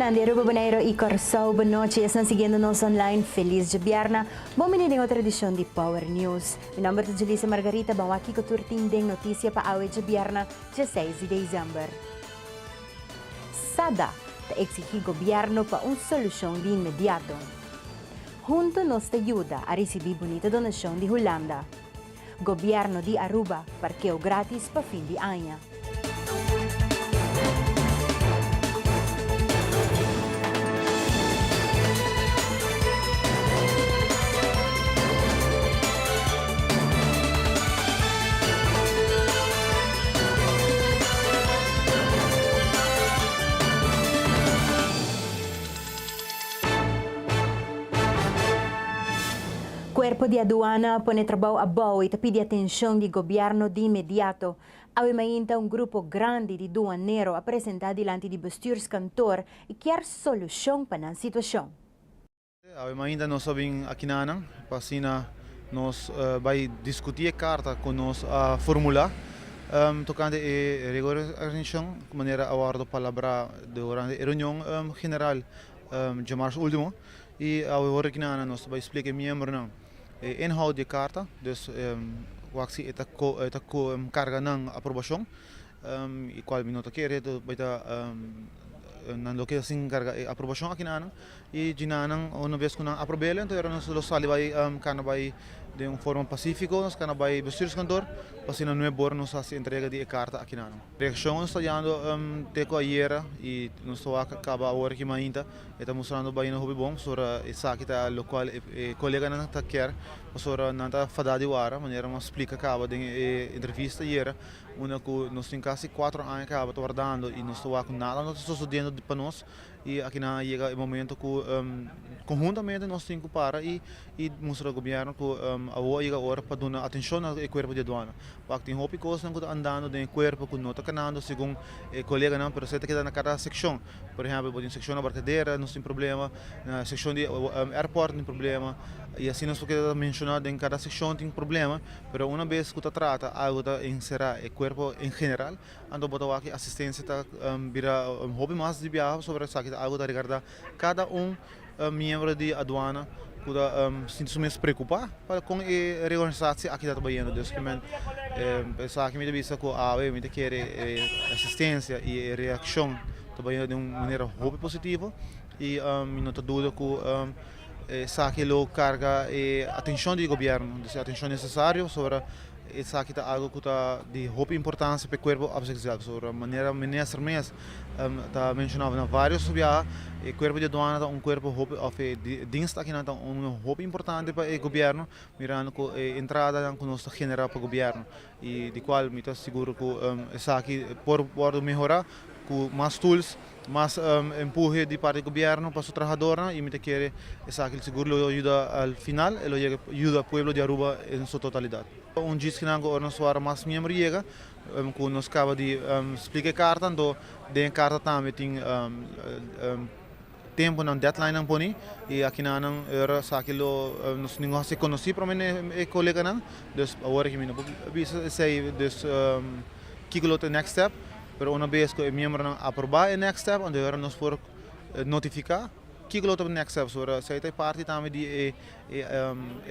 Holanda, Aruba, Bonaire y Curaçao. Boa noite, estão seguindo-nos online. Feliz de Bierna. Bom menino em outra edição de Power News. Meu nome é Julissa Margarita. Bom aqui com turtindem notícia para a de Bierna, 16 de dezembro. SADA está exigindo o governo para uma solução de imediato. Junto nos ajuda a receber bonita donação de Holanda. Governo de Aruba, parqueo grátis para fim de ano. Cuerpo de Aduana pone trabalho a boa e pede atenção do governo de imediato. Houve ainda grupo grande de aduaneiros apresentado diante de bestuurskantoor e quer solução para a situação. Houve ainda nós sabemos aqui na Passina nós vai discutir a carta com nós a formular tocante a regularização de maneira a guardar palavra durante a reunião general de março último e agora aqui nós vai explicar membro inhoud de carta, dus waksi ita carga ng aprobasyon igual minuto kere ito baita nanloke sing carga aprobasyon akin ano e ginanang una vez ko nang aprobelen to era nos los salibay kanabay de forma pacífico nos kanabay bestuurskantoor pasina no bor nos hace entrega de carta akin ano reaksyon está dando teko ayer e nos to acaba agora que mainda está mostrando bem no hobby bom sobre essa kita local colega na taquer sobre nanta fadadi wara maneira mas explica acaba de entrevista ayer una que nós tem quase 4 anos que acaba guardando e nós estou com nada nós estamos estudando para nós e aqui na chega o momento que conjuntamente nós temos que parar e mostrar ao governo que agora chega a hora para dar atenção ao corpo de aduana porque tem hobby coisas que andando no corpo que não está canando segundo colega não pero certo que na cada secção por exemplo pode secção na barcadeira não tem problema na secção de airport não tem problema e assim nós podemos mencionar em cada secção tem problema pero uma vez que trata algo da encerrar o corpo em geral ando botar aqui assistência tá vira hobby mais de viagem sobre essa algo da regarda cada membro de aduana que se preocupar com a regularização aqui da trabalhando dus que pensar que me devia com a me quer assistência e reação trabalhando de uma maneira hobby positiva e não tem dúvida que saque lo carga e atenção do governo dus atenção necessária sobre essa aqui tá algo que tá de hobby importância para o corpo absexual sobre a maneira ministro mês tá mencionava na vários via o corpo de aduana tá corpo hobby of dienst aqui tá hobby importante para o governo mirando com a entrada com nosso general para o governo e de qual me tá seguro que essa aqui por melhorar com mais tools mais empurre de parte do governo para o trabalhador e me quer essa aqui seguro ajuda ao final ele ajuda o povo de Aruba em sua totalidade diz que não nós somos mais membros chega que nos acaba de explicar carta então de carta também tem tempo na deadline não poni e aqui não era saquilo nos ninguém se conhece para mim é colega não dus agora que me não bisa sei dus que o next step pero uma vez que o membro não aprovar o next step onde era nos for notificar que o next step sobre se tem parte também de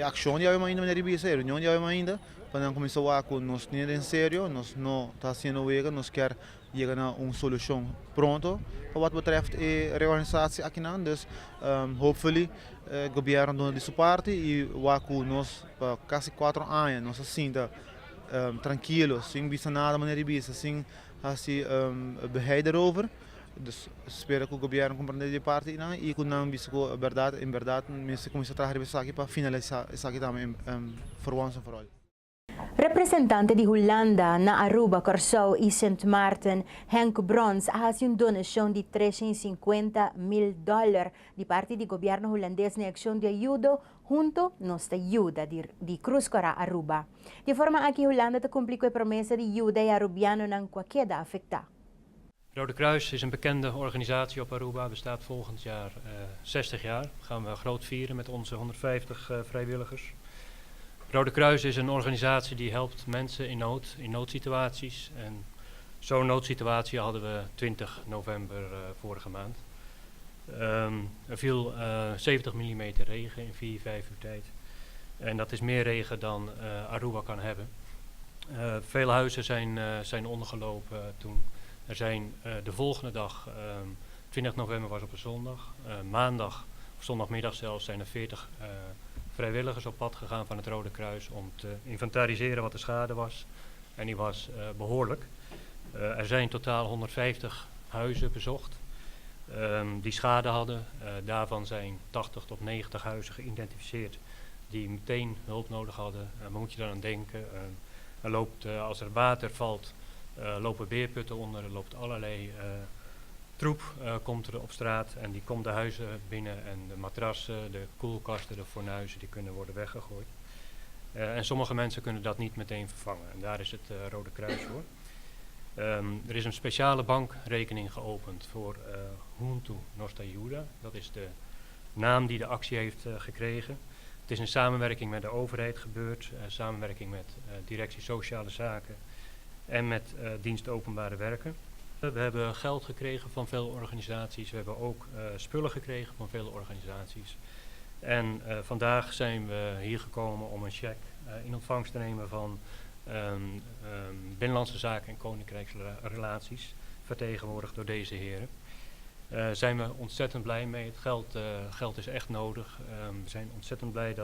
ação já vai ainda maneira bisa reunião já vai ainda para não começar a com nós em sério nós não está sendo wega nós quer chegar a uma solução pronto para what betreft a reorganização aqui não dus hopefully o governo dona de sua parte e o nós para quase 4 anos nós assim tranquilo sem bisa nada maneira bisa sem assim beheer erover dus espero que o governo compreenda de parte e que não bisa que verdade em verdade se começa a trabalhar isso aqui para finalizar isso aqui também for once and for all. Representante de Holanda na Aruba, Curaçao e Sint Maarten, Henk Brons, faz uma donação de $350 mil de parte do governo holandês na ação de ajuda junto nossa ajuda de Cruz Cora Aruba. De forma que Holanda te cumprir com a promessa de ajuda e arubiano não qualquer afectar. Rode Kruis is een bekende organisatie op Aruba, bestaat volgend jaar 60 jaar. Gaan we groot vieren met onze 150 vrijwilligers. Rode Kruis is een organisatie die helpt mensen in noodsituaties. En zo'n noodsituatie hadden we 20 november vorige maand. Er viel 70 mm regen in 4-5 uur tijd. En dat is meer regen dan Aruba kan hebben. Vele huizen zijn ondergelopen toen. Er zijn de volgende dag, 20 november was op een zondag, maandag of zondagmiddag zelfs zijn er 40 vrijwilligers op pad gegaan van het Rode Kruis om te inventariseren wat de schade was. En die was behoorlijk. Er zijn totaal 150 huizen bezocht die schade hadden. Daarvan zijn 80 tot 90 huizen geïdentificeerd die meteen hulp nodig hadden. Waar moet je dan aan denken? Er loopt, als er water valt, lopen beerputten onder, er loopt allerlei troep komt er op straat en die komt de huizen binnen en de matrassen, de koelkasten, de fornuizen, die kunnen worden weggegooid. En sommige mensen kunnen dat niet meteen vervangen en daar is het Rode Kruis voor. Er is een speciale bankrekening geopend voor Junto Nostra Ajuda. Dat is de naam die de actie heeft gekregen. Het is in samenwerking met de overheid gebeurd, samenwerking met Directie Sociale Zaken en met Dienst Openbare Werken. We hebben geld gekregen van veel organisaties, we hebben ook spullen gekregen van veel organisaties. En vandaag zijn we hier gekomen om een cheque in ontvangst te nemen van Binnenlandse Zaken en Koninkrijksrelaties, vertegenwoordigd door deze heren. Zijn we ontzettend blij mee. Het geld is echt nodig. We zijn ontzettend blij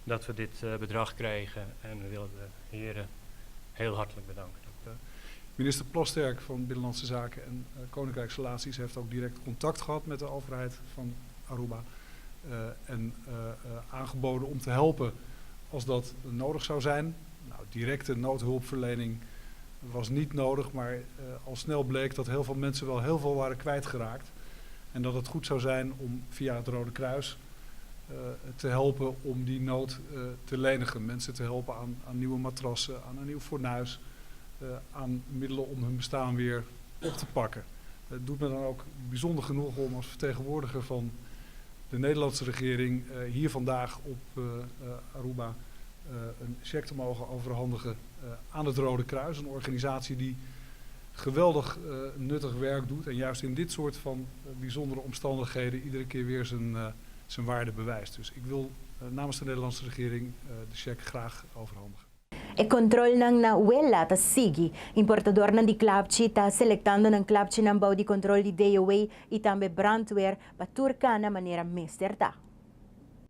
dat we dit bedrag krijgen en we willen de heren heel hartelijk bedanken. Minister Plasterk van Binnenlandse Zaken en Koninkrijksrelaties heeft ook direct contact gehad met de overheid van Aruba en aangeboden om te helpen als dat nodig zou zijn. Nou, directe noodhulpverlening was niet nodig, maar al snel bleek dat heel veel mensen wel heel veel waren kwijtgeraakt. En dat het goed zou zijn om via het Rode Kruis te helpen om die nood te lenigen. Mensen te helpen aan nieuwe matrassen, aan een nieuw fornuis, aan middelen om hun bestaan weer op te pakken. Het doet me dan ook bijzonder genoegen om als vertegenwoordiger van de Nederlandse regering hier vandaag op Aruba een cheque te mogen overhandigen aan het Rode Kruis. Een organisatie die geweldig nuttig werk doet en juist in dit soort van bijzondere omstandigheden iedere keer weer zijn waarde bewijst. Dus ik wil namens de Nederlandse regering de cheque graag overhandigen. E control ng nawela ta Sigi, importador ng di klapchi ta selectando ng klapchi ng bau di control di DOA itambe brandweer paturka na manera misterta.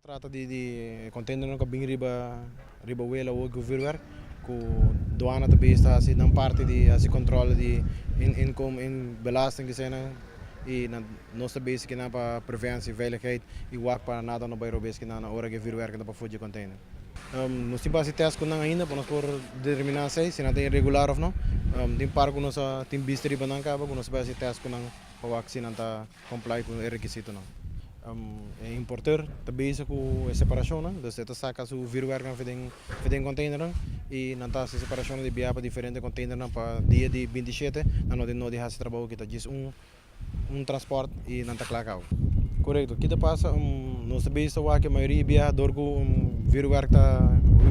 Trata di container no kabing riba wela o vuurwerk ku douane te besta asi dan parte di asi controle di inkom in belasting di zijn en nossa basic na pa preventie veiligheid i wak para nada no bairro basic na ora que vuurwerk na pa fuji container. Nós temos esse teste com ainda para nós por determinar se não tem irregular ou não. Tem par com nossa tem bistri bananca, para nós fazer esse teste com para vaccina não comply com o requisito não. É importante também isso com a separação, né? Então você saca o vuurwerk na fedem container e não tá essa separação de biar para diferente container na para dia de 27, não de não de esse trabalho que tá diz transporte e não tá claro. Correto. Kita passa nós sabemos que a maioria biar dorgo vuurwerk tá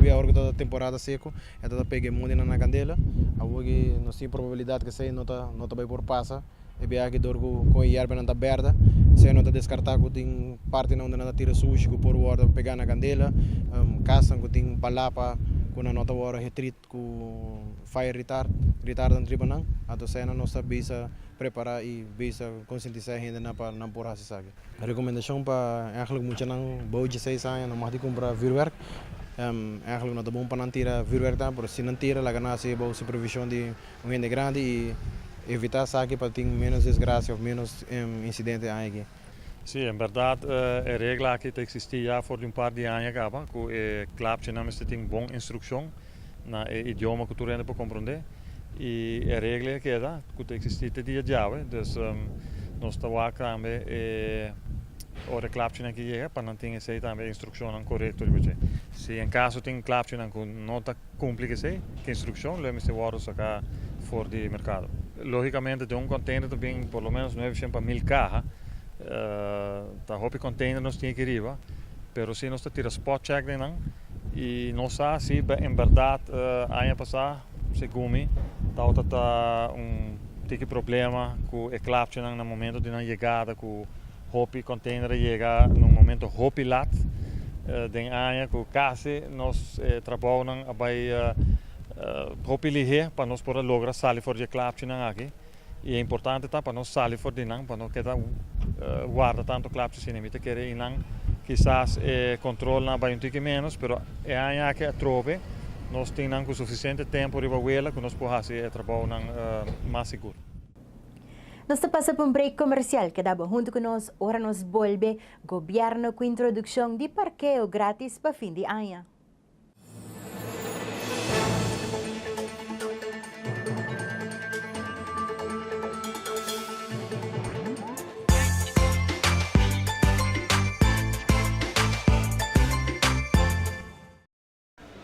biar orgo da temporada seco, é da pegue mundo na candela. Hoje nós tem probabilidade que sei não tá vai por passa. E biar que dorgo com a não tá aberta, se não tá descartar que tem parte não tá tira sushi que por hora pegar na candela, caçam que tem palapa com a nota hora retreat com fire retard dan tribunal, ato se não sabemos preparar e bisa conscientizar a gente na para não por essa saga. A recomendação para eigenlijk moet je dan bootje 6 anos, não mag die comprar vuurwerk. Eigenlijk não tá bom para não tirar vuurwerk dan, por se não tira, lá ganhar se boa supervisão de gente grande e evitar saque para ter menos desgraça ou menos incidentes aqui. Sì, in verità è regola che esiste già for un par di anni acaba, che clapce non è una buona istruzione na idioma che tu rende per comprendere. E è regola che da che esiste di già, dus non sta qua cambe e ora clapce non che per non tenere sei tambe istruzione corretta di se in caso tin clapce non con nota complica sei che istruzione le messe guardo sacca fuori di mercato. Logicamente de un container também por lo menos 900.000 cajas. Da hopi container nos tinha que riba, pero se nós tira spot check não e nós se em verdade ano passado segundo tá tique problema com o clapche no momento de não chegada com hopi container llega en un momento hopi lat. Den año que casi nos trabajan bij hopi lihe para nos poder lograr salir for je clapje aquí. Y es importante para nos salir for dinang para no quedar guarda tanto clapjes sin emite que inang quizás controla bij un tique menos, pero es año que trove nos tengan con suficiente tiempo riba huela que nos pueda hacer trabajo más seguro. Nós passa por um break comercial que dava junto com nós, ora nos volve governo com introdução de parqueo grátis para fim de ano.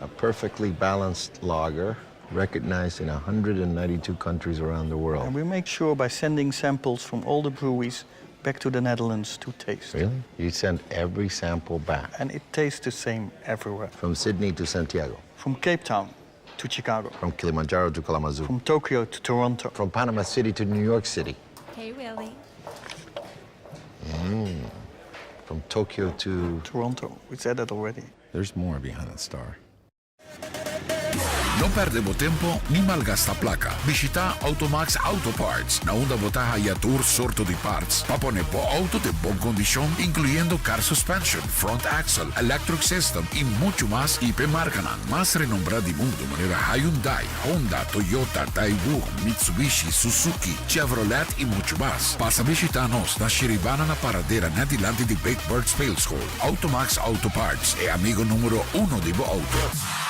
A perfectly balanced lager, recognized in 192 countries around the world. And we make sure by sending samples from all the breweries back to the Netherlands to taste. Really? You send every sample back? And it tastes the same everywhere. From Sydney to Santiago? From Cape Town to Chicago. From Kilimanjaro to Kalamazoo? From Tokyo to Toronto. From Panama City to New York City? Hey, Willie. From Tokyo to... Toronto. We said that already. There's more behind that star. No perdemos tempo ni malgasta placa. Visita Automax Auto Parts, na onda botaha y tour sorto de parts para poner po auto de buena condición, incluyendo car suspension, front axle, electric system y mucho más. IP Marcanan, más renombrada del mundo, manera Hyundai, Honda, Toyota, Daewoo, Mitsubishi, Suzuki, Chevrolet y mucho más. Pasa a visitarnos na Shiribana na paradera na dilante de Big Bird Spale School. Automax Auto Parts, e amigo número 1 de bo auto.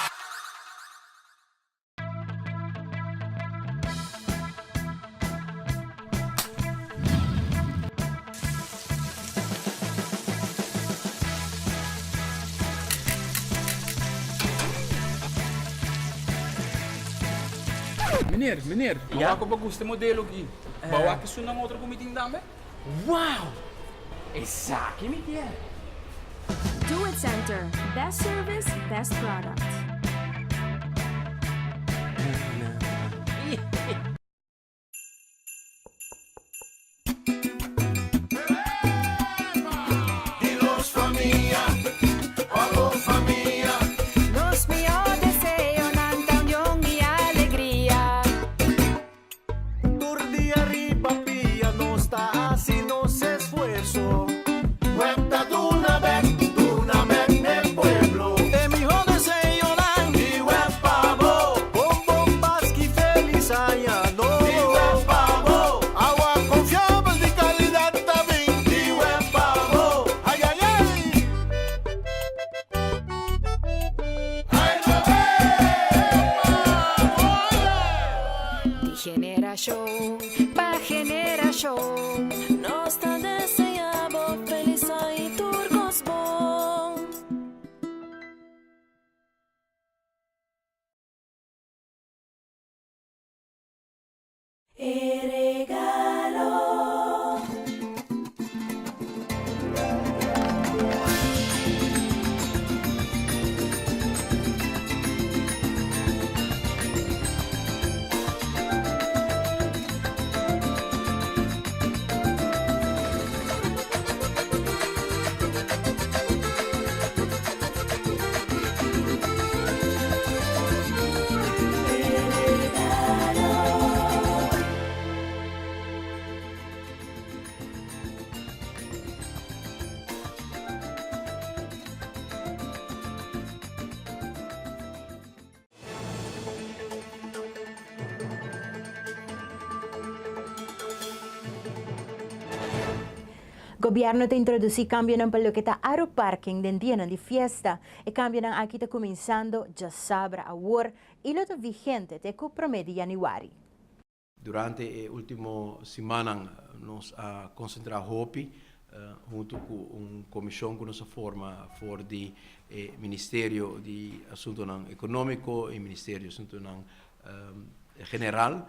Meneer, bawa ko ba gusto modelo aqui? Bawa que isso não outro comitim dame? Wow! Esaki mi tiene. Do It Center. Best service, best product. Los míos deseos nantan yon y alegría. Tur día arriba pía no está haciendo esfuerzo. Cuenta de una vez en el pueblo. De mi hijo deseo dan y pavo. Con bombas que feliz allá no. Y pavo. Agua confiable de calidad también. Y pavo. Ay, ay, ay. De generación pa' generación. Nos está deseando feliz y turcos bon. Regalo. Gobyerno te introduci cambio ng palukita aro parking den dia de fiesta. E cambio ng aqui te começando já sabra a war ilo te vigente te cu promedio januari. Durante a última semana nos a concentrado hopi junto com comissão que nos forma for de Ministério de Assunto Econômico e Ministério de Assunto General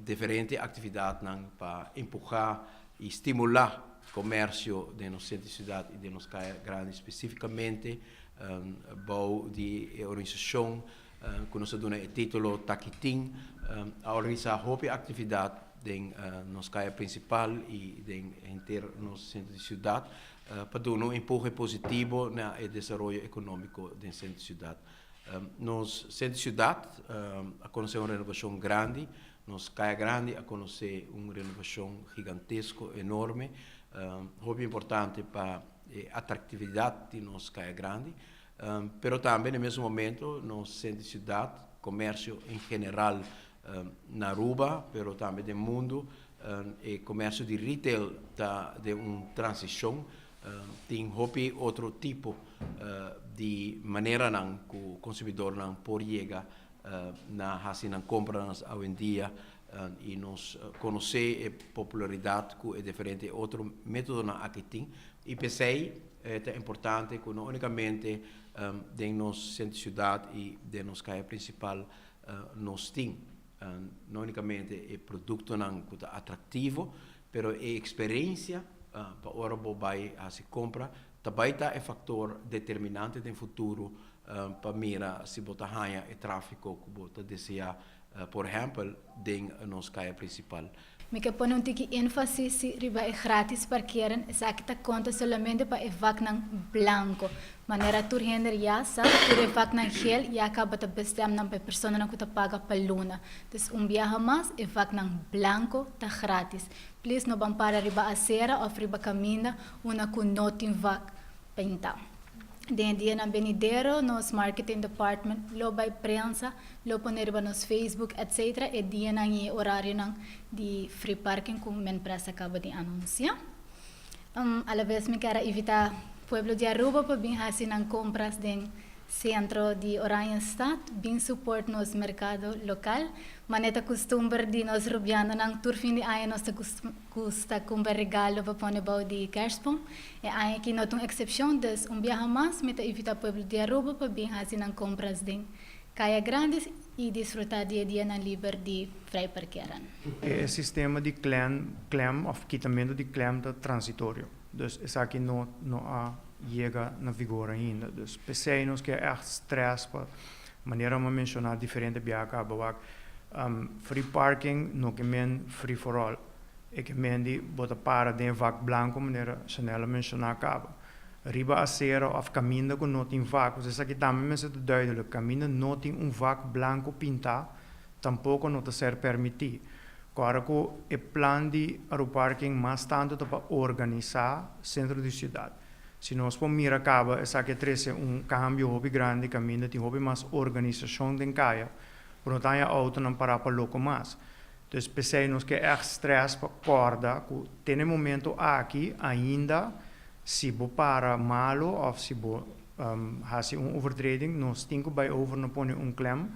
diferentes atividades para empurrar e estimular comércio de nossa cidade e de nossa grande especificamente bom de organização que nos dá o título Taquitim a organizar atividade den nos caia principal e den inteiro nos centro de cidade para dar um empurro positivo no desenvolvimento econômico do centro de cidade. Nos centro de cidade a conhecer uma renovação grande, nos caia grande a conhecer uma renovação gigantesca, enorme, muito importante para a atratividade de nos caia grande, mas também no mesmo momento nos centro de cidade, comércio em geral na Aruba, mas também no mundo, e comércio de retail de uma transição, tem outro tipo de maneira que o consumidor não pode chegar na compra hoje em dia e nos conhecer a popularidade que é diferente outro método na aqui tem e pensei é importante que não unicamente de nos centro de cidade e de nos caia principal nos tem não unicamente é produto não que atrativo, pero é experiência para ora vai a se compra também é fator determinante no futuro para mira se botar ganha e tráfego que bota deseja por exemplo den nos caia principal. Me que pone tiki ênfase se riba é grátis parqueren esa que ta conta solamente para evac nan blanco maneira tur hender ya sa tur evac nan gel e acaba ta bestem nan pe persona nan kuta paga paluna dus viaja mais evac nan blanco ta grátis please no ban para riba acera of riba caminha una com notin vac pinta. Den dia na Benidero, nos marketing department, lo by prensa, lo poner ba nos Facebook, etc. E dia na horário ng di free parking kung men presa acaba de anunciar. A la vez me quero evitar Pueblo de Aruba para bem fazer nas compras den centro de Oranjestad, bem support nos mercado local, maneta costumbre de nos rubiano nang tur fin de ano nos custa comprar regalo para poner bao de kerstboom. E aí aqui não tem exceção, dus viaja mais, me evita Pueblo de Aruba para bem fazer nas compras den caia grandes e desfrutar dia na liber de frei parqueran. É sistema de clem of quitamento de clem da transitório. Dus essa aqui não chega na vigor ainda. Dus pensei nos que é stress para maneira de mencionar diferente biaca abawak free parking no que men free for all. E que men di bota para de vac blanco maneira Chanel mencionar acaba. Riba acera of caminho com não tem vac. Essa aqui também é duidelijk. Caminho não tem vac blanco pintar, tampouco não está ser permitido. Agora que o plano de aeroparking mais tanto para organizar centro de cidade. Se nós por mira acaba, essa que traz cambio hobby grande, caminho tem hobby mais organização de caia, por não ter auto não parar para louco mais. Então pensei nos que é stress para corda, que tem momento aqui ainda se bo para malo ou se bo faz overtreding, nós temos que by over não põe klem,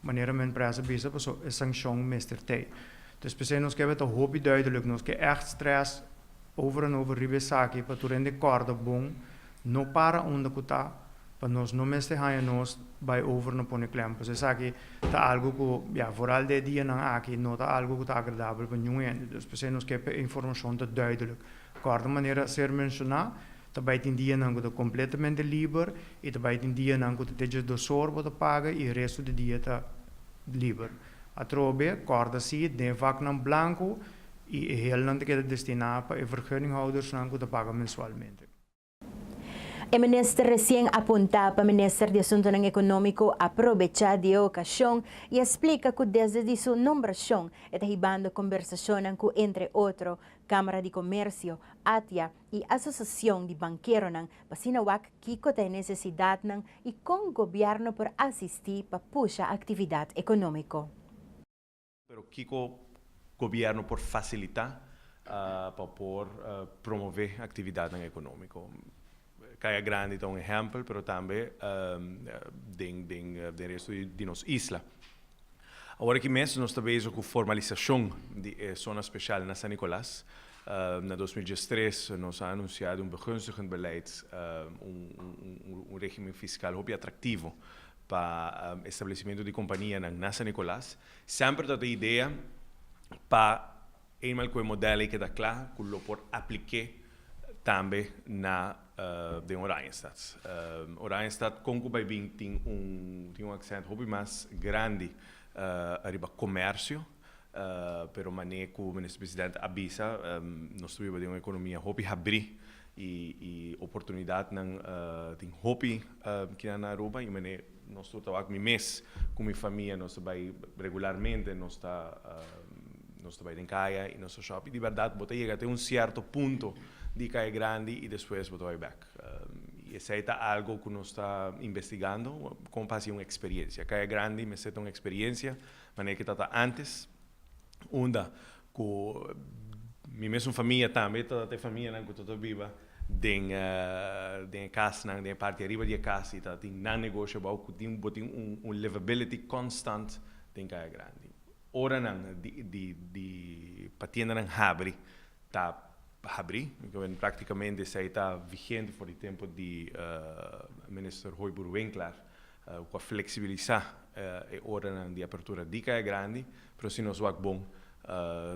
maneira men presa bisa para so sanção mestertei. Dus pensei nos que é muito hobby duidelijk, nos que é stress over en over ribesaki para tu rende corda bom, não para onde que tá, para nós não mestre ganha nós by over não põe klem. Pois essa aqui tá algo que ja vooral de dia não aqui não tá algo que tá agradável para ninguém. Dus pensei nos que é informação tá duidelijk. Corda maneira ser mencionar, também tem dia não que tá completamente livre e também tem dia não que tá de sor para paga e o resto do dia tá livre. A trobe, corda si, de vac nan blanco e heel não te queda destinado para vergunninghouders não que te pagar mensualmente. O ministro recém aponta para o ministro de Assuntos Econômicos aproveitar de ocasião e explica que desde sua nombração está ribando conversação com, entre outros, Câmara de Comércio, ATIA e Associação de Banqueiros para sinawak kiko tem necessidade e com o governo para assistir para puxar a atividade econômica. Pero Kiko governo por facilitar para promover a atividade econômica. Caia Grande é exemplo, mas também do resto de nossa isla. Agora que mesmo nós estamos bezig com formalização de zona especial na San Nicolás. Na 2013 nós anunciado begunstigend beleid, regime fiscal muito atrativo para estabelecimento de companhia na San Nicolás. Sempre da ideia para eenmaal que o modelo que está claro, que lo por aplicar também na de Oranjestad. Oranjestad como vai vir tem um accento muito mais grande arriba comércio pero maneira que o ministro-presidente avisa, nós temos uma economia hobby abrir e oportunidade não tem hobby que na Aruba e maneira nós estamos aqui mês com minha família, nós vai regularmente, nós vai em caia e nós shopping. De verdade, você chega até certo ponto de caia grande e depois você vai back. E essa é algo que nós está investigando, como passa uma experiência. Caia grande, me seta uma experiência, maneira que está antes, onde com minha mesma família também, toda a família que estou viva, den casa, den parte arriba de casa, tá tem não negócio, tem livability constant, tem caia grande. Ora não de patienda não abre, tá abrir, praticamente isso está vigente por o tempo de ministro Rui Burwinkler, com a flexibilizar ora não de abertura de caia grande, pero se nós vamos bom,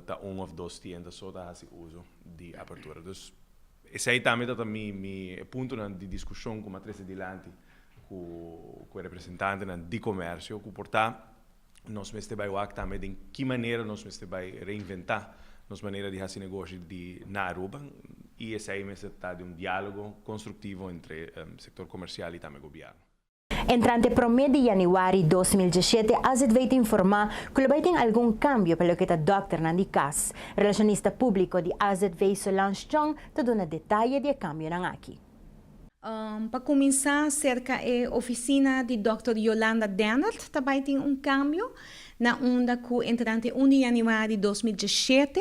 tá ou dois tiendas só tá fazendo uso de abertura. Dus, esse aí também é meu ponto de discussão com a matriz adiante com o representante de comércio, que portanto nós vamos também de que maneira nós vamos reinventar nossa maneira de fazer negócio na Aruba e esse aí está de diálogo construtivo entre o setor comercial e também o governo. Entrante pro mês de januari 2017, AZV vai informar que vai ter algum cambio pelo que está Dr. Nandi Cas, relacionista público de AZV Solange Chong, te dá detalhe de cambio nang aqui. Para começar, cerca da oficina de Dr. Yolanda Dennert, também tem cambio na onda que entrante 1 de januari 2017,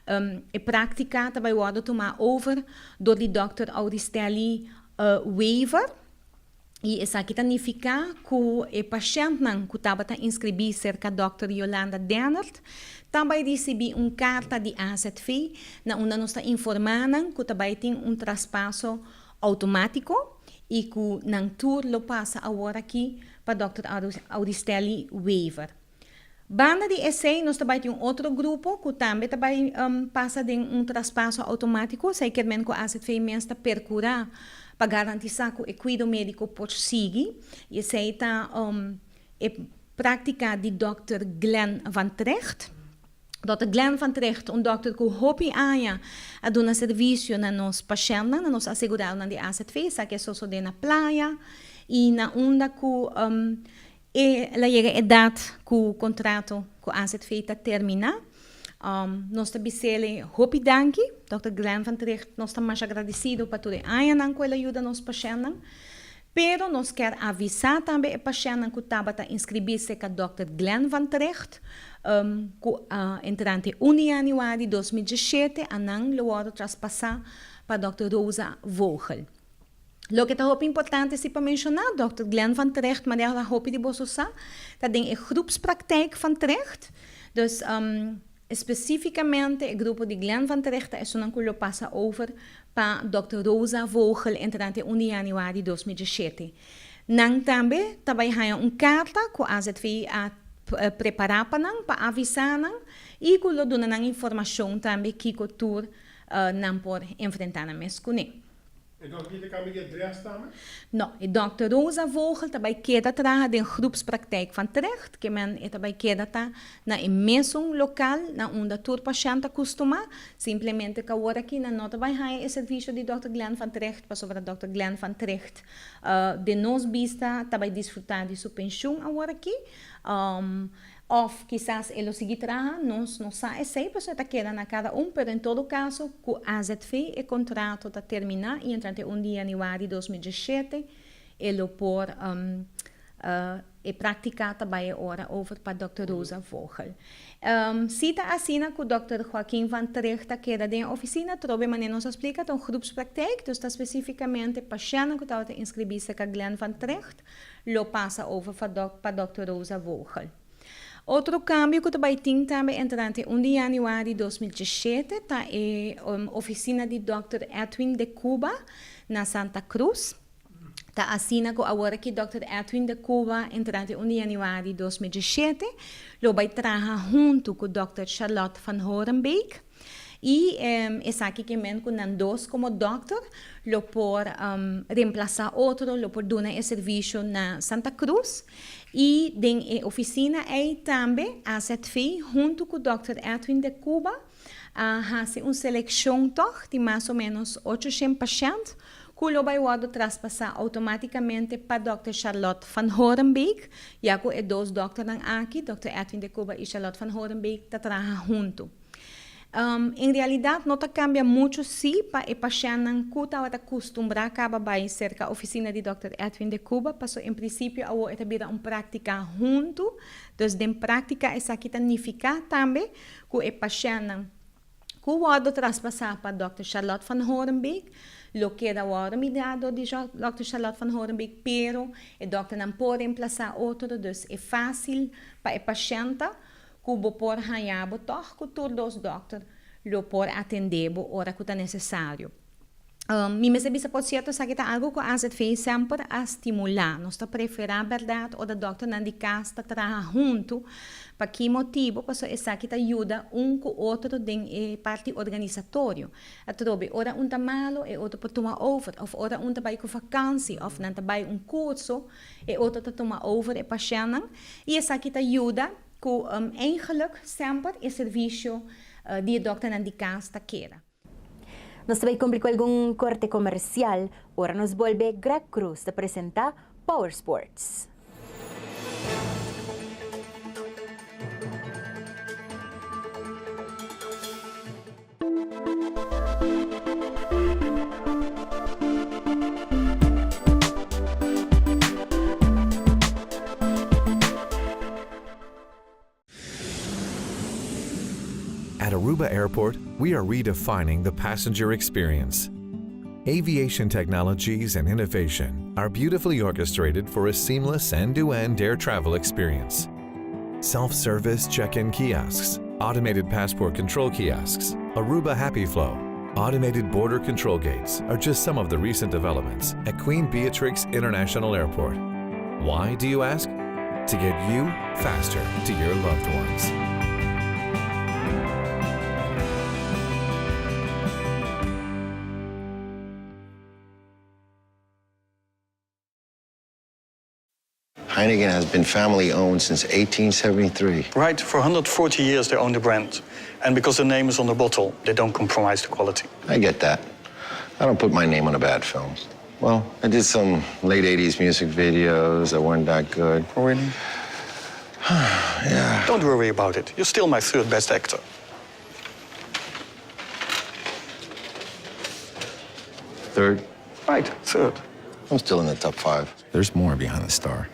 a prática também vai tomar over do Dr. Auristelli Weaver. E isso aqui significa que o paciente que estava inscrito cerca da Dr. Yolanda Dennert também recebeu carta de AZV, na onde nós está informando que também tem traspasso automático e que não tudo lo passa agora aqui para Dr. Auristelli Weaver. Banda de EC, nós também temos outro grupo que também passa de traspasso automático, sei que o AZV mesmo está percurar para garantizar que o cuidado médico pode seguir. E essa é a prática de Dr. Glenn Van Trecht. Dr. Glenn Van Trecht, dokter que hopi aya a dar serviço na nos pacientes, na nos assegurar na de AZV, sa que só de na praia e na onda que ela chega a idade que o contrato com a AZV está terminar. Nós também hopi danki, Dr. Glenn Van Trecht, nós estamos mais agradecidos por toda a ajuda que ele ajuda nos pacientes. Pero nós quer avisar também a paciente que estava a inscrever-se com o Dr. Glenn Van Trecht, que entrante 1 de januari 2017, a não lo traspassar para a Dr. Rosa Vogel. O que é muito importante é para mencionar, Dr. Glenn Van Trecht, mas ela hopi de Bososa, dat tem a groepspraktijk Van Trecht, dus especificamente o grupo de Glenn Van Trecht é um que passa over para Dr. Rosa Vogel entrante 1 de januari 2017. Nang também há carta que a AZV a preparar para avisar e que lo dona informação também que o tour não pode enfrentar na mescune. E donc niet de kamer adres também? Não, e Dr. Rosa Vogel também queda traga de groepspraktijk Van Trecht, que men também queda tá na mesmo local na onde todo paciente costuma, simplesmente que agora aqui na nota vai há o serviço de Dr. Glenn Van Trecht, para sobre Dr. Glenn Van Trecht, de nos vista também desfrutar de sua pensão agora aqui. Of quizás ele seguir trabalhando, não sabe se a pessoa está quedando a cada pero em todo caso, com a AZV, o contrato está terminar e entrante 1 de januari 2017, ele pode praticar também agora over para Dr. Rosa Vogel. Cita assina que o Dr. Joaquim Van Trecht queda na oficina, trobe maneira nos explica, então groepspraktijk, dus está especificamente paciente que está inscrever-se com Glenn Van Trecht, lo passa over para Dr. Rosa Vogel. Outro câmbio que também entrante 1 de januari 2017 está a oficina de Dr. Edwin de Cuba na Santa Cruz. Está assina que agora que Dr. Edwin de Cuba entrante 1 de januari 2017 lo vai trabalhar junto com Dr. Charlotte van Horenbeek. Y es aquí que men con dos como doctor, lo por reemplazar otro, lo por dar el servicio na Santa Cruz. Y en oficina ahí también AZV junto con el Dr. Edwin de Cuba hace una selección de más o menos 800 pacientes que lo vai traspasar automaticamente para Dr. Charlotte van Horenbeek, ya que dos doctores aquí, Dr. Edwin de Cuba y Charlotte van Horenbeek, trabajan juntos. En realidad no cambia mucho sí para el paciente que está acostumbrado a cerca de la oficina de Dr. Edwin de Cuba, pero en principio ahora está una práctica junto, entonces en práctica es aquí significa también que el paciente que va traspasar para Dr. Charlotte van Horenbeek, lo queda ahora mirado de Dr. Charlotte van Horenbeek, pero el doctor no puede reemplazar otro, entonces es fácil para el paciente que por ganhar que todos os doctores lo por atender hora que está necessário. Me serviço por certo que é algo que a AZV sempre a estimular. Nós preferimos, verdade, o doctor não de casa trabalhar junto. Para que motivo? Porque isso aqui ajuda com o outro em parte organizatória. A trobe, ora um está malo e outro para tomar over, ou ora um está vai com vacância, ou não está vai curso e outro está tomar over e paciente. E isso aqui ajuda que eigenlijk sempre o serviço de doctor não de casa queira. Nós também cumprimos com algum corte comercial. Ora nos volve Greg Cruz a apresentar Power Sports. At Aruba Airport, we are redefining the passenger experience. Aviation technologies and innovation are beautifully orchestrated for a seamless end-to-end air travel experience. Self-service check-in kiosks, automated passport control kiosks, Aruba Happy Flow, automated border control gates are just some of the recent developments at Queen Beatrix International Airport. Why, do you ask? To get you faster to your loved ones. Heineken has been family-owned since 1873. Right, for 140 years they own the brand. And because the name is on the bottle, they don't compromise the quality. I get that. I don't put my name on a bad film. Well, I did some late 80s music videos that weren't that good. Oh, really? Yeah. Don't worry about it. You're still my third best actor. Third? Right, third. I'm still in the top 5. There's more behind the star.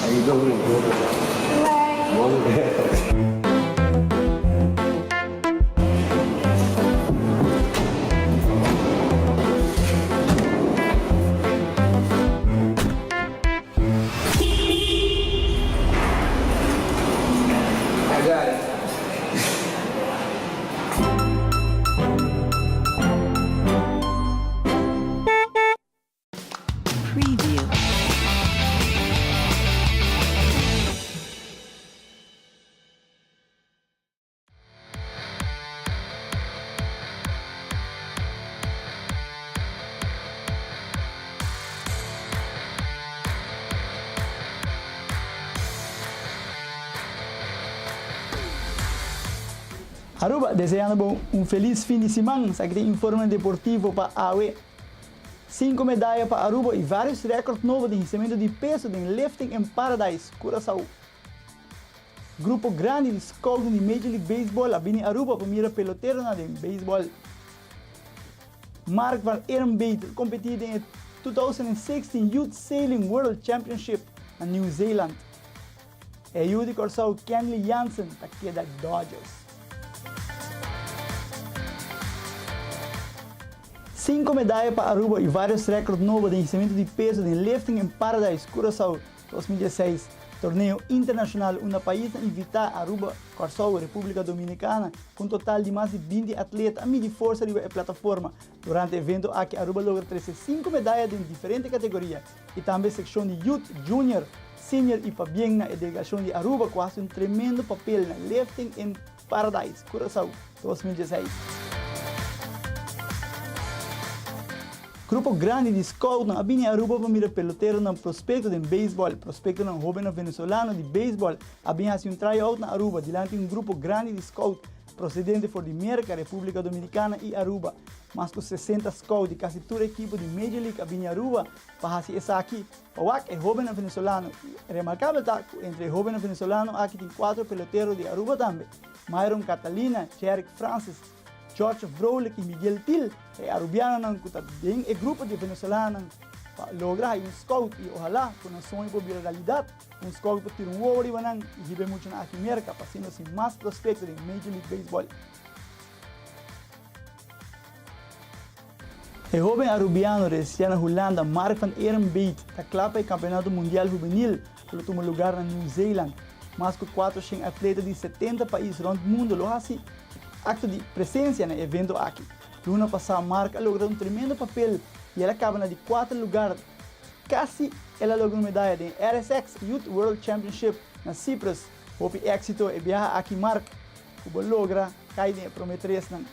How you doing? I got it. Preview. Aruba, deseando um feliz fim de semana, aqui tem informe deportivo para a AUE. 5 medalhas para Aruba e vários recordes novos de vencimento de peso em lifting em Paradise, Curaçao. Grupo grande de scouting de Major League Baseball abini Aruba para pelotero na de baseball. Mark van Ehrenbeet competeerde in het 2016 Youth Sailing World Championship na New Zealand. E Judy Corsau Kenley Jansen da queda Dodgers. 5 medalhas para Aruba e vários recordes novos de ensinamento de peso de lifting em Paradise, Curaçao 2016. Torneio internacional, um país invita Aruba, Curaçao, República Dominicana, com um total de mais de 20 atletas a medir força de plataforma. Durante o evento, aqui Aruba logra 5 medalhas em diferentes categorias e também secção de Youth, Junior, Senior e para bem na delegação de Aruba, quase um tremendo papel na lifting em Paradise, Curaçao 2016. Grupo grande de scouting abini Aruba para mirar pelotero no prospecto de beisebol, prospecto no jovem venezolano de beisebol, abini assim tryout na Aruba, diante grupo grande de scout procedente de América, República Dominicana e Aruba. Mais com 60 scouts de quase todo equipo de Major League abini Aruba, para assim essa aqui, para é jovem venezolano. Remarcável tá, entre jovem venezolano aqui tem 4 peloteiros de Aruba também. Myron Catalina, Jerick Francis, George Vrolik e Miguel Til, arubiano ng kutabing grupo de venezolanos logra um scout e ojalá com a sonho por realidade scout para ter worry banang e hibe muito na América passando assim mais prospecto de Major League Baseball. O jovem arubiano reside na Holanda, Mark van Ehrenbeet, da clapa e campeonato mundial juvenil pelo último lugar na New Zealand. Mais que 400 atletas de 70 países rond o mundo lo assim acto de presença no evento aqui. Luna passada, Marca logrou um tremendo papel e ela acaba de 4 lugares. Quase ela logrou medalha de RSX Youth World Championship na Cyprus. Houve êxito e viaja aqui Marca. O logra cair de prometres não.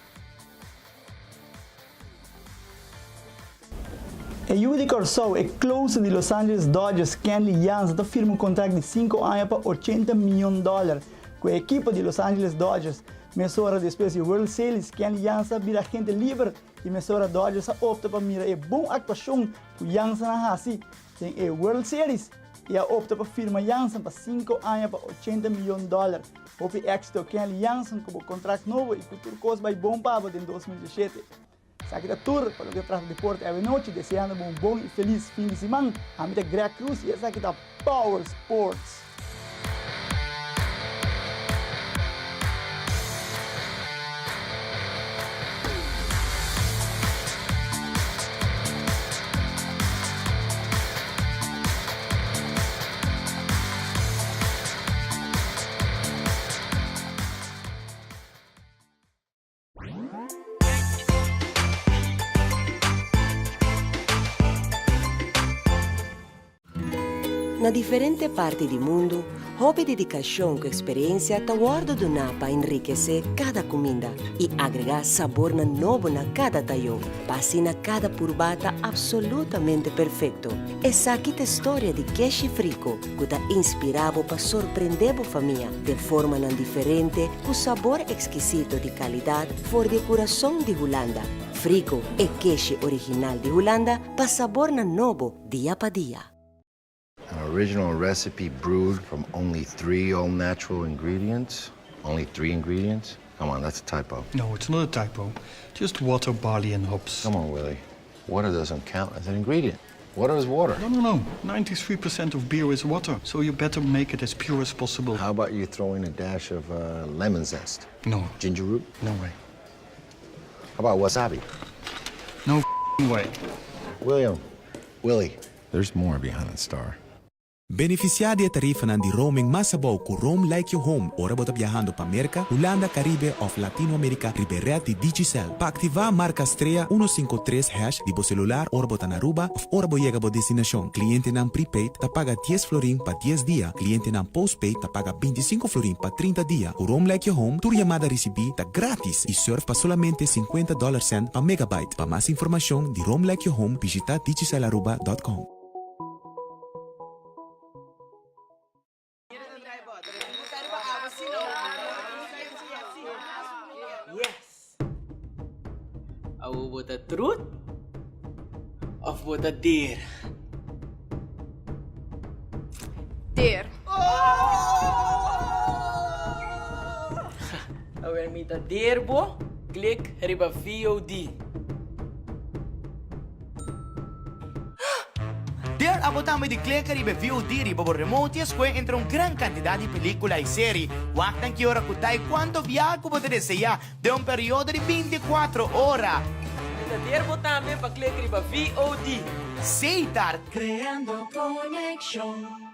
E Judy Corsau é close de Los Angeles Dodgers, Kenley Jansen, firma um contrato de 5 anos para $80 milhões com a equipe de Los Angeles Dodgers. Mesora depois de World Series, Kenley Jansen vira agente livre e Mesora Dodgers opta para mirar a boa atuação que Jansen faz em World Series e opta para firma Jansen para 5 anos para $80 milhões. Houve êxito Kenley Jansen com o contrato novo e futuro coisa vai bom para em 2017. Aqui da tour para o que traz deporte esta noite, desejando um bom e feliz fim de semana. A minha Greg Cruz e essa aqui da Power Sports. Na diferente parte do mundo, houve dedicação com experiência tá guarda do para enriquecer cada comida e agregar sabor na novo na cada taio, para na cada purbata absolutamente perfeito. Essa aqui é a história de queijo frico, que tá inspirado para surpreender a família de forma não diferente, com sabor exquisito de qualidade, for de coração de Holanda. Frico é queijo original de Holanda, para sabor na novo dia para dia. An original recipe brewed from only 3 all-natural ingredients? Only 3 ingredients? Come on, that's a typo. No, it's not a typo. Just water, barley, and hops. Come on, Willie. Water doesn't count as an ingredient. Water is water. No. 93% of beer is water, so you better make it as pure as possible. How about you throw in a dash of lemon zest? No. Ginger root? No way. How about wasabi? No way. Willie, there's more behind the star. Beneficiar de tarifa de roaming masabaw ku Roam Like Your Home ora bota viajando para América, Holanda, Caribe of Latinoamérica ribeirão de Digicel. Para ativar marca estreia 153# de bo celular ora bota na Aruba of ora bo llega bo destinação. Cliente nan prepaid ta paga 10 florin para 10 dias. Cliente nan postpaid ta paga 25 florin para 30 dias. O Roam Like Your Home, tu chamada recebi ta grátis e surf para solamente $50 para megabyte. Para mais informação de Roam Like Your Home, visita digicelaruba.com. With the truth of with the dare? Dare. Oh! Permita derbo, click riba VOD. Der abotame di click riba VOD riba por remote esque entre un gran cantidad de películas y series. Waktan que ora kutai cuánto viaje puede desear de un periodo de 24 horas. Permita derbo también para click riba VOD. Seitar. Creando conexión.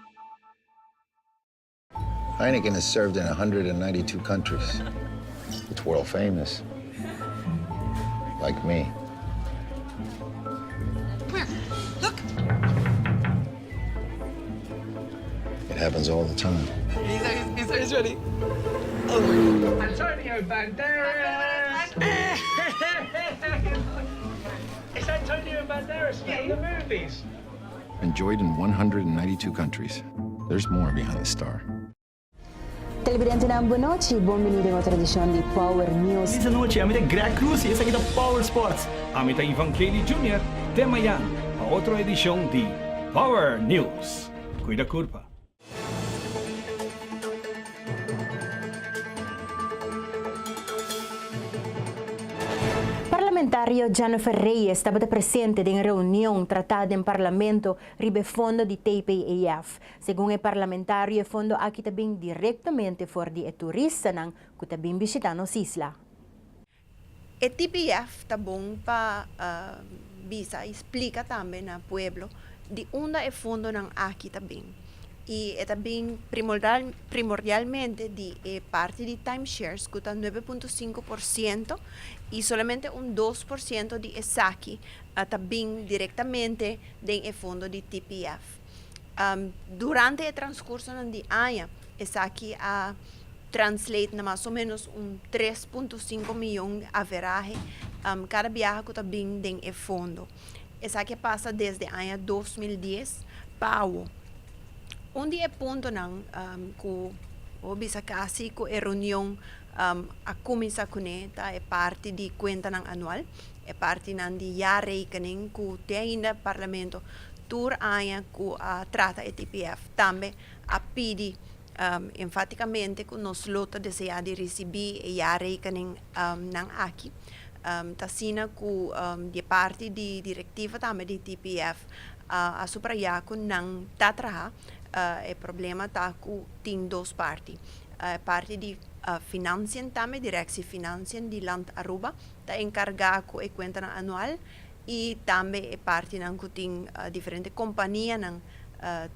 Heineken is served in 192 countries. It's world famous. Like me. Look. It happens all the time. He's ready. Antonio Banderas! It's Antonio Banderas from the movies. Enjoyed in 192 countries. There's more behind the star. Televidente ng Bonochi, bumili ng tradisyon di Power News. Essa noite, a minha Greg Cruz e essa aqui da Power Sports. A minha Ivan Kelly Jr. Tema yan, a outra edição de Power News. Cuida curva. Parlamentario Jennifer Reyes estaba presente en reunión tratada en Parlamento ribe fondo de TPAF. Según el parlamentario, el fondo aquí también directamente for di turista nang kutabing bisitano isla. El TPAF tabong pa bisa explica também na pueblo de onde é fondo ng aqui também. E é também primordialmente de parte de timeshares, que está 9.5%, e somente 2% de ESACI também diretamente do fundo de TPF. Durante o transcurso de ano, ESACI translate na mais ou menos 3.5 milhões average cada viagem que também tem o fundo. ESACI passa desde o ano 2010 para o onde é ponto nang ko bisa kasi ko reunião a começar com é parte de conta nang anual é parte nang de jaarrekening ko te ainda parlamento tur aya ko trata e TPF também a pedi enfaticamente que nos lota desejar de receber e jaarrekening nang aqui tasina ko de parte de diretiva também de TPF a subrayar ko nang tatraha o problema está com tem duas partes. Parte de financiamento também, direção financiamento de land Aruba, está encarregada com a conta anual e também a parte que tem diferentes companhias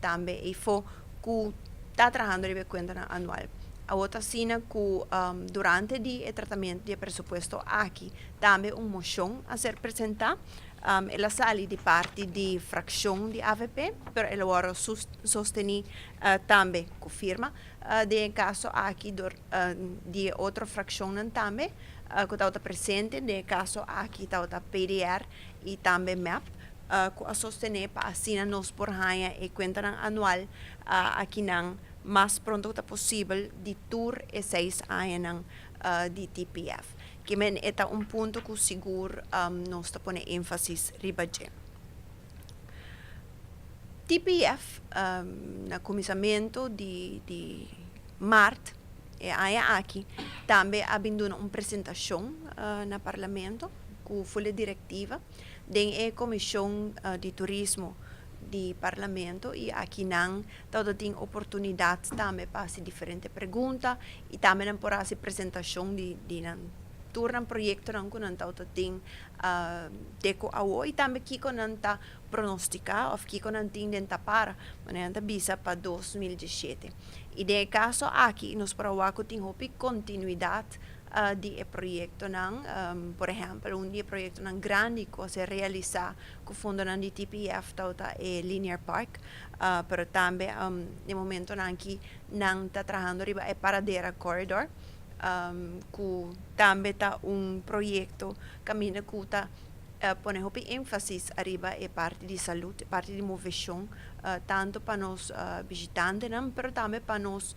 também e for que está trabalhando com a conta anual. A outra cena que durante o tratamento do presupuesto aqui também moção a ser apresentada. Ela sale de parte de fração de AVP, pero ela ora sosteni também com firma. De caso aqui de outra fração também, que está presente, de caso aqui está PDR e também MAP, que a sostener para assinar nos por raia e conta anual aqui não mais pronto que possível de tour e 6 anos de TPF. Que men eta ponto que seguro nós está pondo ênfase ribaje. TPF na começamento de março aqui também abrindo uma apresentação na parlamento com folha diretiva da comissão de turismo de parlamento e aqui não todo tem oportunidade também para fazer diferentes perguntas e também para fazer apresentação de turang proyekto nang kunan tao ting deko awo e também kiko nan ta pronostica of kiko nan ting den tapara manenta bisa para 2017 e de caso aqui nos parawaco ting hopi continuidade de proyecto nang por exemplo dia proyecto nang grande que se realizar com fundo nang de TPF tao ta Linear Park pero também de momento nang ki nang ta trabajando riba paradera corridor que também está projeto caminho que está põe ênfase arriba é parte de saúde, parte de movição, tanto para nós visitantes, mas também para nós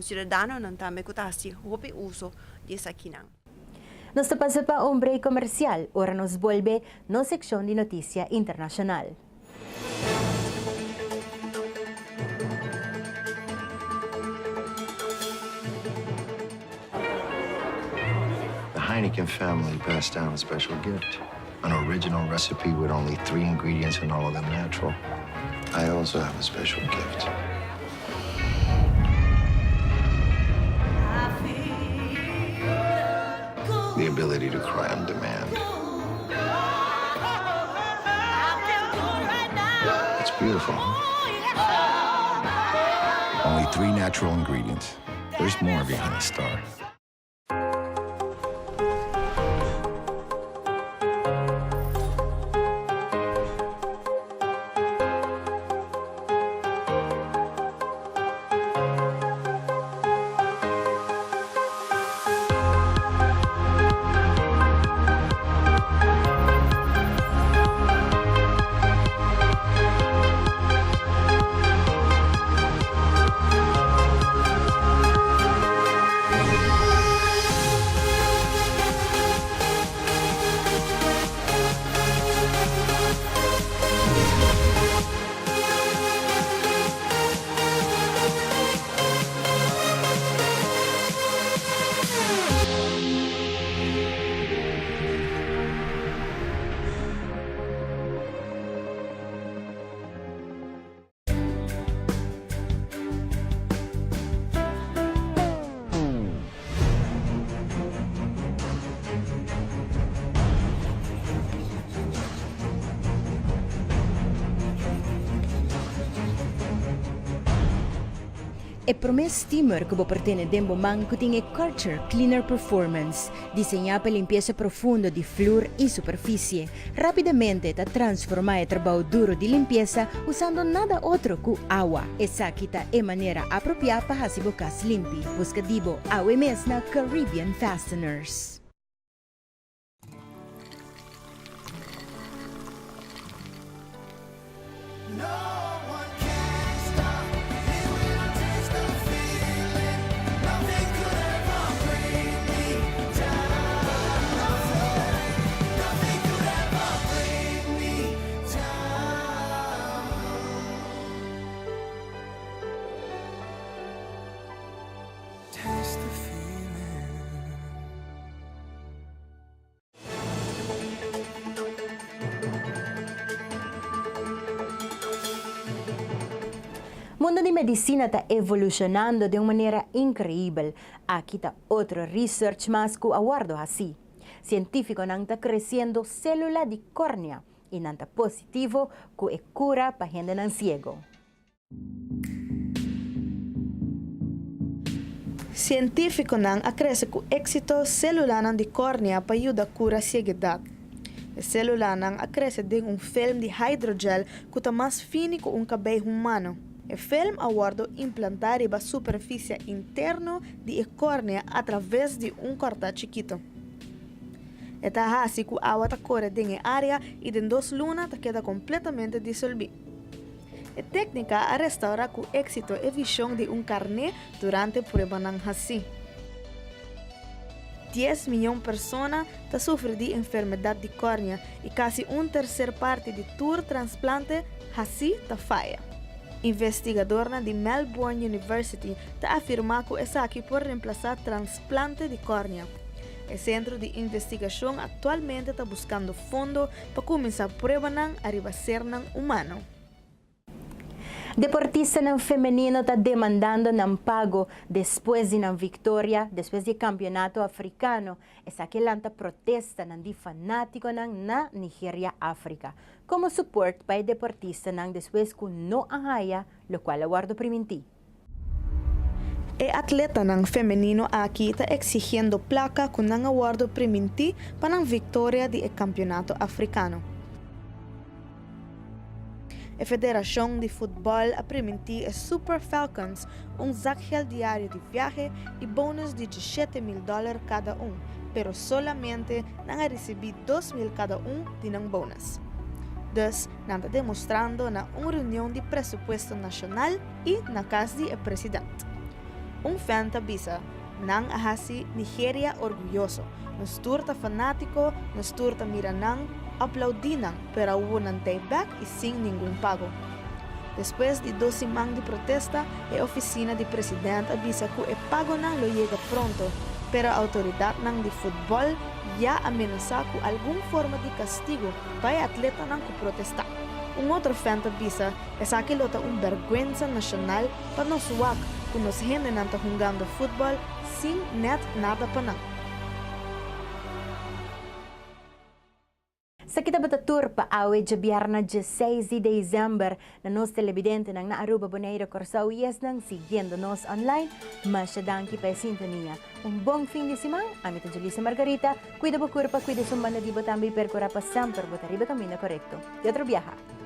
cidadãos, também que está assim, uso dessa aqui. Nos pasa pa un break comercial, ahora nos vuelve no sección de noticia internacional. Heineken family passed down a special gift. An original recipe with only 3 ingredients and all of them natural. I also have a special gift. The ability to cry on demand. It's beautiful. Only 3 natural ingredients. There's more behind the star. E promes steamer que pertene dembo man que tem Karcher Cleaner Performance, diseñada para limpieza profunda de flor e superfície. Rapidamente te transforma el trabajo duro de limpieza usando nada otro que agua. Esa quita é maneira apropriada para hacer bocas limpi. Busca dibo agua mesna Caribbean Fasteners. Mundo de medicina está evolucionando de uma maneira incrível. Aqui está outro research mais que aguardo assim. Científico não está crescendo célula de córnea e não está positivo que é cura para gente não cego. Científico não acresce que êxito celular de córnea para ajudar a cura ceguidade. A célula não acresce de film de hidrogel que está mais fino que cabelo humano. O film aguarda implantar a superfície interna de córnea através de corte chiquito. Esta assim que a água corre em área e em 2 lunas queda completamente dissolvida. A técnica restaura com êxito a visão de carné durante a prova assim. 10 milhões de pessoas sofrem de enfermidade de córnea e quase 1/3 parte de todo transplante assim falha. Investigadora de Melbourne University afirma que essa aqui pode reemplazar transplante de córnea. O centro de investigação atualmente está buscando fundo para começar a prueba a ser humano. Deportista feminino está demandando pago depois de vitória, depois do campeonato africano. Essa que lanta protesta de fanático na Nigéria, África. Como suporte para o deportista depois que não arraia, o qual aguardo primenti. O atleta feminino aqui está exigindo placa com aguardo primenti para a vitória do campeonato africano. A Federação de Futebol permitiu a Super Falcons zagueiro diário de viagem e bônus de $17,000 cada pero solamente não recebi $2,000 cada de bônus. Dus, não está demonstrando na reunião de presupuesto nacional e na casa do presidente. Fan avisa, não ahasi Nigeria orgulhoso, nos turta fanático, nos turta miranang, aplaudinan, pero hubo un take-back y sin ningún pago. Después de 2 semanas de protesta, la oficina del presidente avisa que el pago no lo llega pronto pero autoridad ng di football ya amenaza ku algum forma de castigo para atleta ng kuprotesta. Un otro fan bisa es aquilo ta un vergüenza nacional para nos wak kung nos gente nanta jugando fútbol sin net nada pa nang. Sa kita batatur pa awit sa biyerna 16 de December na nos televidente ng Naaruba Boneiro Corsao yes nang siguiendo-nos online, masyadang kipa sintonia. Un bong fin de semana, amita Julissa Margarita, cuida bo curpa, cuida sumbana di botambi per curapa samper botariba camino correcto. De otro viaja.